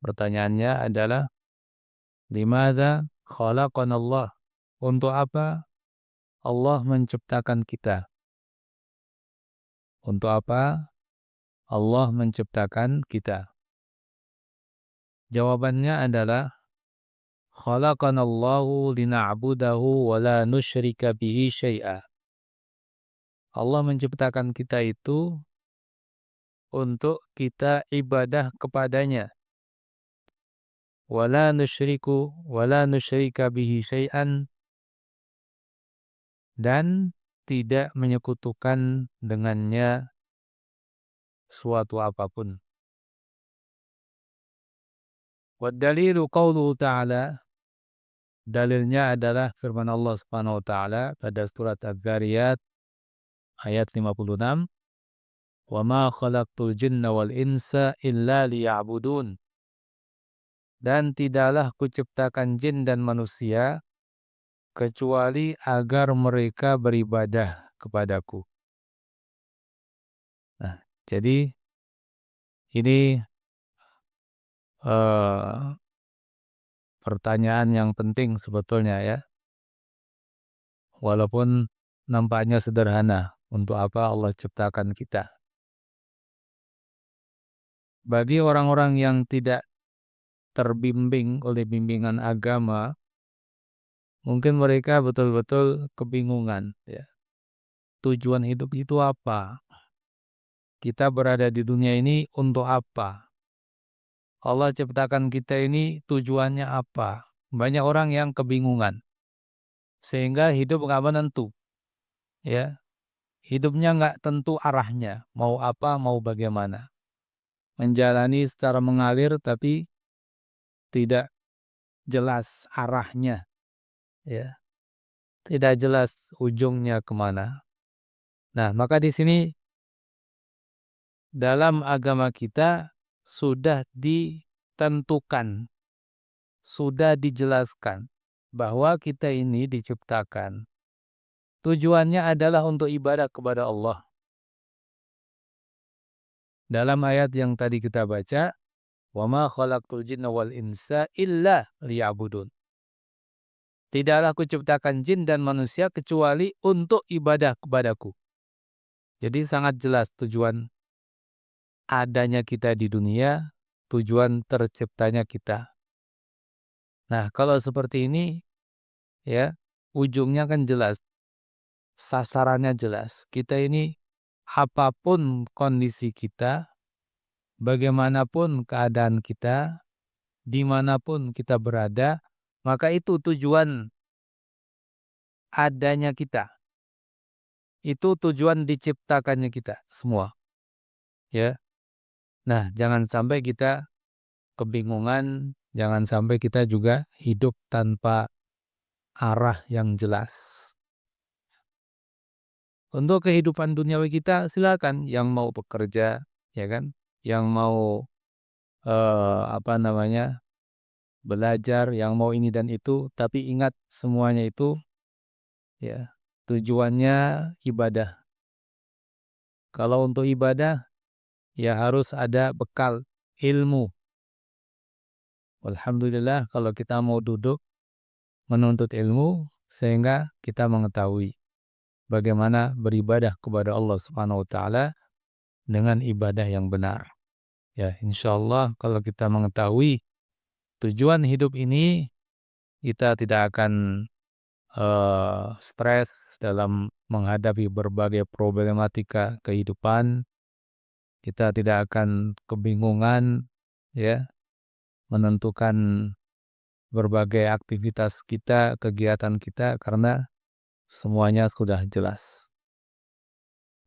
Pertanyaannya adalah limadza khalaqanallah? Untuk apa Allah menciptakan kita? Untuk apa Allah menciptakan kita? Jawabannya adalah khalaqanallahu lina'budahu wa la nusyrika bihi syai'a. Allah menciptakan kita itu untuk kita ibadah kepadanya. Wa la nusyrika bihi syai'an, dan tidak menyekutukan dengannya suatu apapun. Wa dalilu qauluhu ta'ala, dalilnya adalah firman Allah Subhanahu wa taala pada surat Az-Zariyat ayat 56, "Wa ma khalaqtul jinna wal insa illa liya'budun." Dan tidaklah kuciptakan jin dan manusia kecuali agar mereka beribadah kepadaku. Nah, jadi ini eh, pertanyaan yang penting sebetulnya ya. Walaupun nampaknya sederhana, untuk apa Allah ciptakan kita. Bagi orang-orang yang tidak terbimbing oleh bimbingan agama, mungkin mereka betul-betul kebingungan ya. Tujuan hidup itu apa? Kita berada di dunia ini untuk apa? Allah ciptakan kita ini tujuannya apa? Banyak orang yang kebingungan. Sehingga hidup nggak menentu. Ya. Hidupnya nggak tentu arahnya. Mau apa, mau bagaimana. Menjalani secara mengalir tapi tidak jelas arahnya. Ya. Tidak jelas ujungnya kemana. Nah, maka di sini dalam agama kita sudah ditentukan, sudah dijelaskan bahwa kita ini diciptakan. Tujuannya adalah untuk ibadah kepada Allah. Dalam ayat yang tadi kita baca, "Wa ma khalaqtul jinna wal insa illa liya'budun." Tidaklah kuciptakan jin dan manusia kecuali untuk ibadah kepadaku. Jadi sangat jelas tujuan adanya kita di dunia, tujuan terciptanya kita. Nah, kalau seperti ini ya, ujungnya kan jelas, sasarannya jelas. Kita ini apapun kondisi kita, bagaimanapun keadaan kita, dimanapun kita berada, maka itu tujuan adanya kita. Itu tujuan diciptakannya kita semua. Ya. Nah, jangan sampai kita kebingungan, jangan sampai kita juga hidup tanpa arah yang jelas. Untuk kehidupan duniawi kita silakan, yang mau bekerja, ya kan, yang mau belajar, yang mau ini dan itu, tapi ingat semuanya itu ya tujuannya ibadah. Kalau untuk ibadah ya harus ada bekal ilmu. Alhamdulillah kalau kita mau duduk menuntut ilmu sehingga kita mengetahui bagaimana beribadah kepada Allah Subhanahu wa taala dengan ibadah yang benar. Ya, insyaallah kalau kita mengetahui tujuan hidup ini, kita tidak akan stres dalam menghadapi berbagai problematika kehidupan. Kita tidak akan kebingungan ya menentukan berbagai aktivitas kita, kegiatan kita, karena semuanya sudah jelas.